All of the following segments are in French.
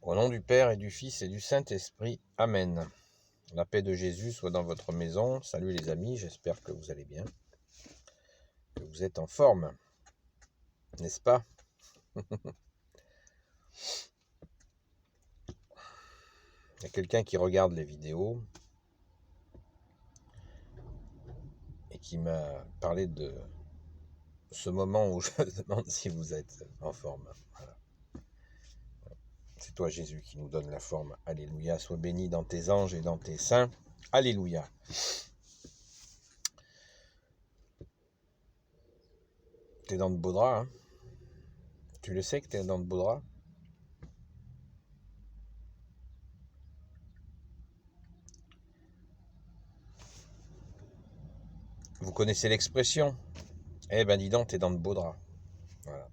Au nom du Père et du Fils et du Saint-Esprit. Amen. La paix de Jésus soit dans votre maison. Salut les amis, j'espère que vous allez bien, que vous êtes en forme, n'est-ce pas? Il y a quelqu'un qui regarde les vidéos et qui m'a parlé de ce moment où je demande si vous êtes en forme. Voilà. C'est toi Jésus qui nous donne la forme. Alléluia. Sois béni dans tes anges et dans tes saints. Alléluia. T'es dans de beaux draps, hein? Tu le sais que t'es dans de beaux draps? Vous connaissez l'expression? Eh ben dis donc, t'es dans de beaux draps. Voilà.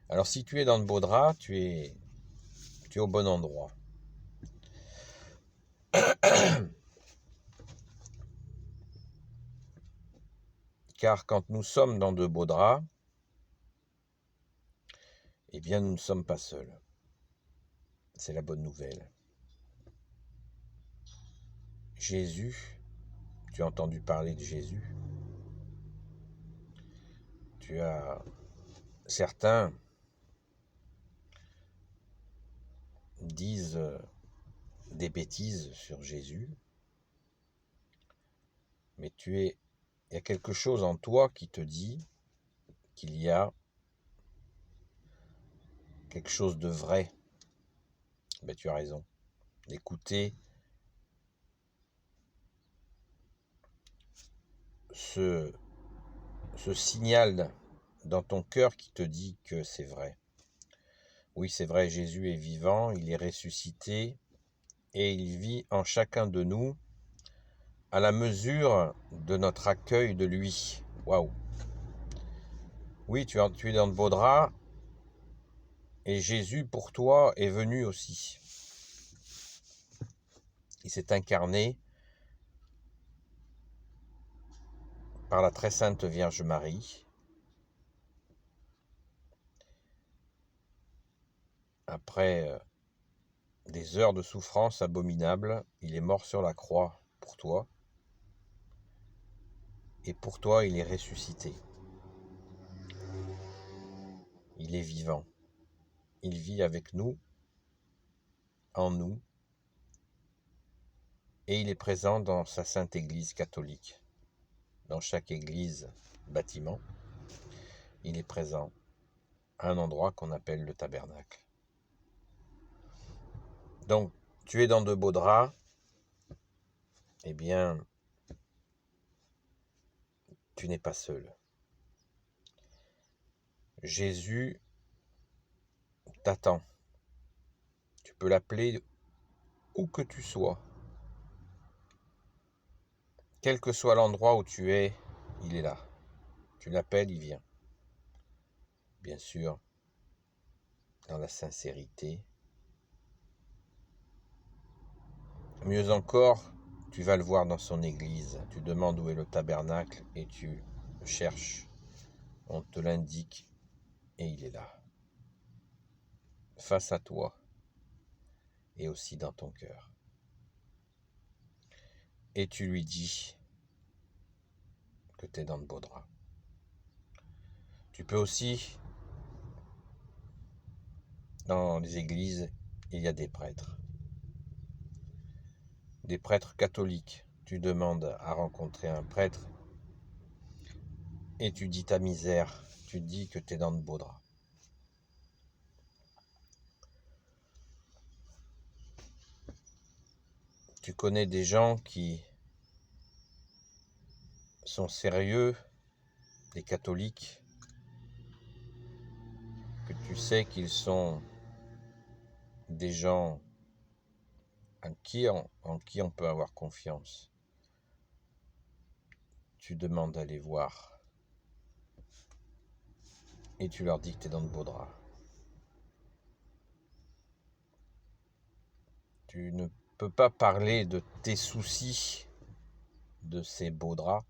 Alors si tu es dans de beaux draps, tu es au bon endroit. Car quand nous sommes dans de beaux draps, eh bien nous ne sommes pas seuls. C'est la bonne nouvelle. Jésus, tu as entendu parler de Jésus? Certains disent des bêtises sur Jésus, mais il y a quelque chose en toi qui te dit qu'il y a quelque chose de vrai. Ben, tu as raison d'écouter ce signal dans ton cœur qui te dit que c'est vrai. Oui, c'est vrai, Jésus est vivant, il est ressuscité et il vit en chacun de nous à la mesure de notre accueil de lui. Waouh! Oui, tu es dans de beaux draps et Jésus pour toi est venu aussi. Il s'est incarné par la très sainte Vierge Marie. Après des heures de souffrance abominables, il est mort sur la croix pour toi. Et pour toi, il est ressuscité. Il est vivant. Il vit avec nous, en nous, et il est présent dans sa sainte Église catholique. Dans chaque église, bâtiment, il est présent à un endroit qu'on appelle le tabernacle. Donc, tu es dans de beaux draps, eh bien, tu n'es pas seul. Jésus t'attend. Tu peux l'appeler où que tu sois. Quel que soit l'endroit où tu es, il est là. Tu l'appelles, il vient. Bien sûr, dans la sincérité. Mieux encore, tu vas le voir dans son église. Tu demandes où est le tabernacle et tu cherches. On te l'indique et il est là. Face à toi et aussi dans ton cœur. Et tu lui dis que tu es dans de beaux draps. Tu peux aussi, dans les églises, il y a des prêtres. Des prêtres catholiques. Tu demandes à rencontrer un prêtre et tu dis ta misère. Tu dis que tu es dans de beaux draps. Tu connais des gens qui sont sérieux, des catholiques, que tu sais qu'ils sont des gens en qui on peut avoir confiance. Tu demandes à les voir et tu leur dis que tu es dans de beaux draps. Tu ne peux pas parler de tes soucis, de ces beaux draps.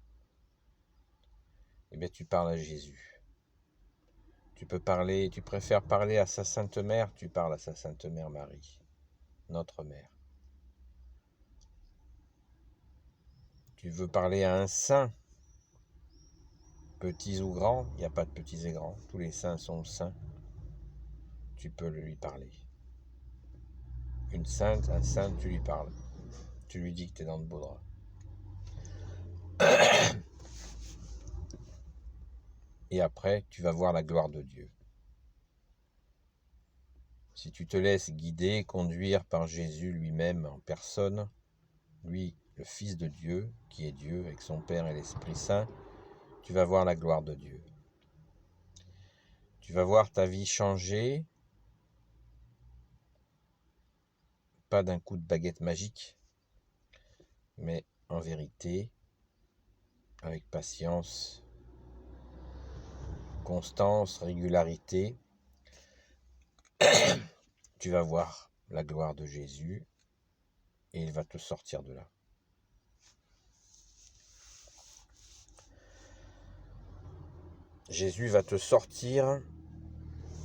Eh bien, tu parles à Jésus. Tu préfères parler à sa Sainte Mère, tu parles à sa Sainte Mère Marie, notre Mère. Tu veux parler à un saint, petits ou grands, il n'y a pas de petits et grands, tous les saints sont saints, tu peux lui parler. Une sainte, un saint, tu lui parles. Tu lui dis que tu es dans de beaux draps. Et après, tu vas voir la gloire de Dieu. Si tu te laisses guider, conduire par Jésus lui-même en personne, lui, le Fils de Dieu, qui est Dieu avec son Père et l'Esprit Saint, tu vas voir la gloire de Dieu. Tu vas voir ta vie changer, pas d'un coup de baguette magique, mais en vérité, avec patience, constance, régularité, tu vas voir la gloire de Jésus et il va te sortir de là. Jésus va te sortir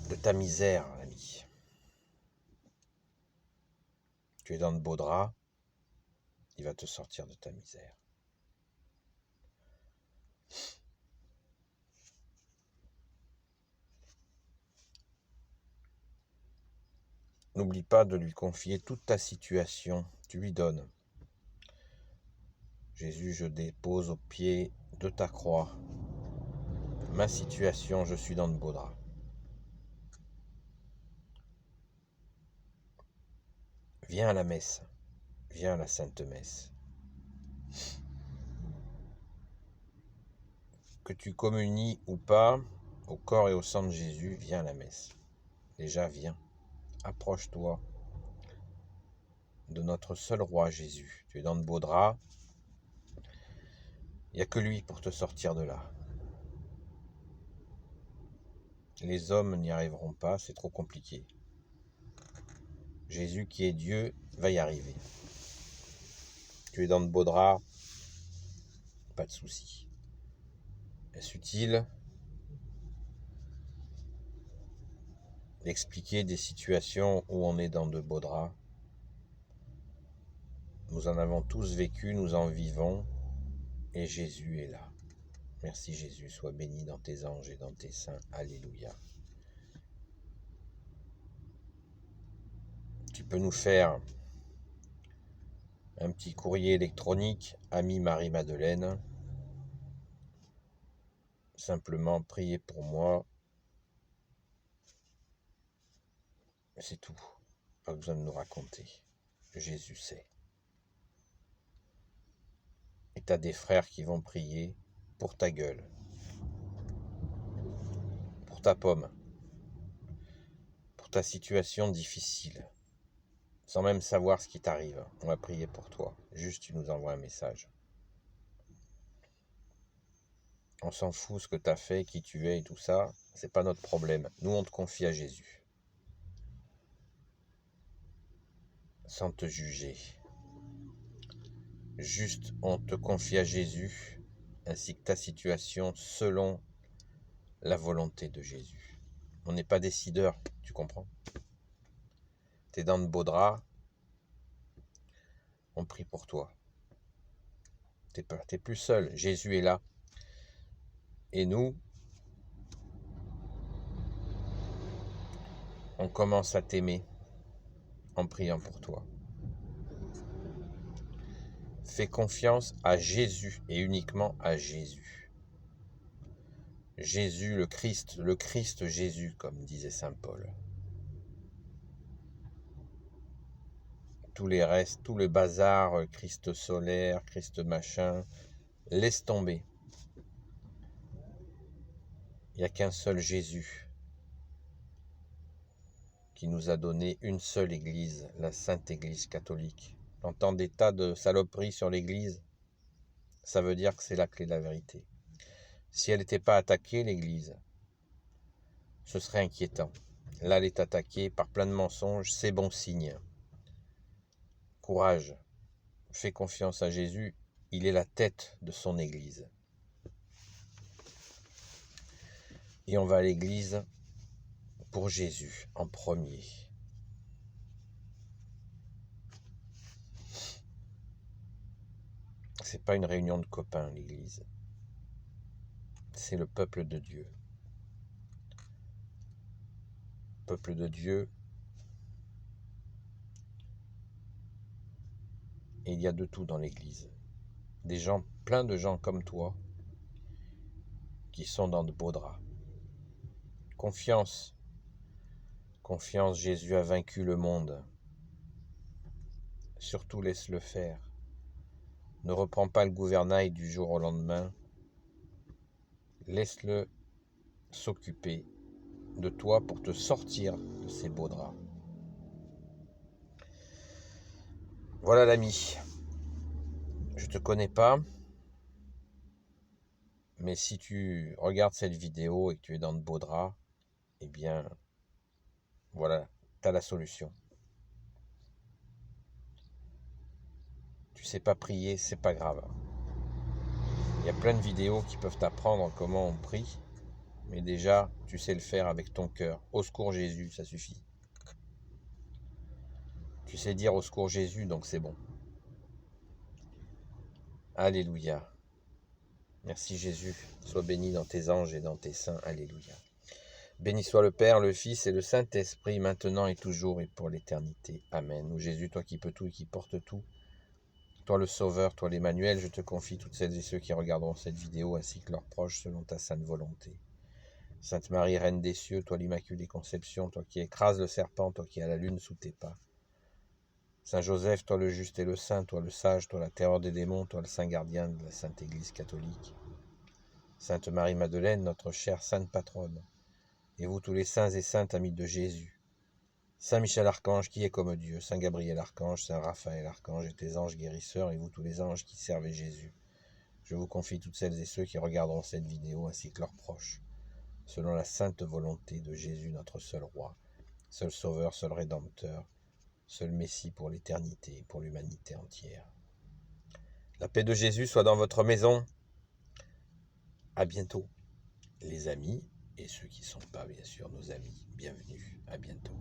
de ta misère, ami. Tu es dans de beaux draps, il va te sortir de ta misère. N'oublie pas de lui confier toute ta situation, tu lui donnes. Jésus, je dépose au pied de ta croix ma situation, je suis dans de beaux draps. Viens à la messe, viens à la Sainte Messe. Que tu communies ou pas au corps et au sang de Jésus, viens à la messe. Déjà, viens, approche-toi de notre seul roi Jésus. Tu es dans de beaux draps, il n'y a que lui pour te sortir de là. Les hommes n'y arriveront pas, c'est trop compliqué. Jésus qui est Dieu va y arriver. Tu es dans de beaux draps, pas de souci. Est-ce utile d'expliquer des situations où on est dans de beaux draps? Nous en avons tous vécu, nous en vivons, et Jésus est là. Merci Jésus, sois béni dans tes anges et dans tes saints. Alléluia. Tu peux nous faire un petit courrier électronique, ami Marie-Madeleine. Simplement priez pour moi. C'est tout. Pas besoin de nous raconter. Jésus sait. Et t'as des frères qui vont prier pour ta gueule, pour ta pomme, pour ta situation difficile, sans même savoir ce qui t'arrive. On va prier pour toi. Juste, tu nous envoies un message. On s'en fout ce que tu as fait, qui tu es et tout ça. C'est pas notre problème. Nous, on te confie à Jésus. Sans te juger. Juste, on te confie à Jésus, ainsi que ta situation, selon la volonté de Jésus. On n'est pas décideur, tu comprends? T'es dans de beaux draps, on prie pour toi. T'es plus seul, Jésus est là. Et nous, on commence à t'aimer en priant pour toi. Fais confiance à Jésus et uniquement à Jésus. Jésus, le Christ Jésus, comme disait saint Paul. Tous les restes, tout le bazar, Christ solaire, Christ machin, laisse tomber. Il n'y a qu'un seul Jésus qui nous a donné une seule Église, la Sainte Église catholique. T'entends des tas de saloperies sur l'Église, ça veut dire que c'est la clé de la vérité. Si elle n'était pas attaquée, l'Église, ce serait inquiétant. Là, elle est attaquée par plein de mensonges, c'est bon signe. Courage, fais confiance à Jésus, il est la tête de son Église. Et on va à l'Église pour Jésus en premier. C'est pas une réunion de copains, l'Église. C'est le peuple de Dieu. Peuple de Dieu. Et il y a de tout dans l'Église. Des gens, plein de gens comme toi, qui sont dans de beaux draps. Confiance. Confiance, Jésus a vaincu le monde. Surtout laisse-le faire. Ne reprends pas le gouvernail du jour au lendemain. Laisse-le s'occuper de toi pour te sortir de ces beaux draps. Voilà l'ami. Je te connais pas, mais si tu regardes cette vidéo et que tu es dans de beaux draps, eh bien, voilà, tu as la solution. Tu sais pas prier, c'est pas grave. Il y a plein de vidéos qui peuvent t'apprendre comment on prie, mais déjà, tu sais le faire avec ton cœur. Au secours Jésus, ça suffit. Tu sais dire au secours Jésus, donc c'est bon. Alléluia. Merci Jésus. Sois béni dans tes anges et dans tes saints. Alléluia. Béni soit le Père, le Fils et le Saint-Esprit, maintenant et toujours et pour l'éternité. Amen. Ô Jésus, toi qui peux tout et qui portes tout, toi le Sauveur, toi l'Emmanuel, je te confie toutes celles et ceux qui regarderont cette vidéo ainsi que leurs proches selon ta sainte volonté. Sainte Marie, Reine des cieux, toi l'Immaculée Conception, toi qui écrases le serpent, toi qui as la lune sous tes pas. Saint Joseph, toi le juste et le saint, toi le sage, toi la terreur des démons, toi le saint gardien de la Sainte Église catholique. Sainte Marie-Madeleine, notre chère sainte patronne, et vous tous les saints et saintes amis de Jésus. Saint Michel Archange qui est comme Dieu, Saint Gabriel Archange, Saint Raphaël Archange et tes anges guérisseurs, et vous tous les anges qui servez Jésus. Je vous confie toutes celles et ceux qui regarderont cette vidéo ainsi que leurs proches, selon la sainte volonté de Jésus notre seul roi, seul sauveur, seul rédempteur, seul Messie pour l'éternité et pour l'humanité entière. La paix de Jésus soit dans votre maison. À bientôt, les amis, et ceux qui ne sont pas bien sûr nos amis. Bienvenue, à bientôt.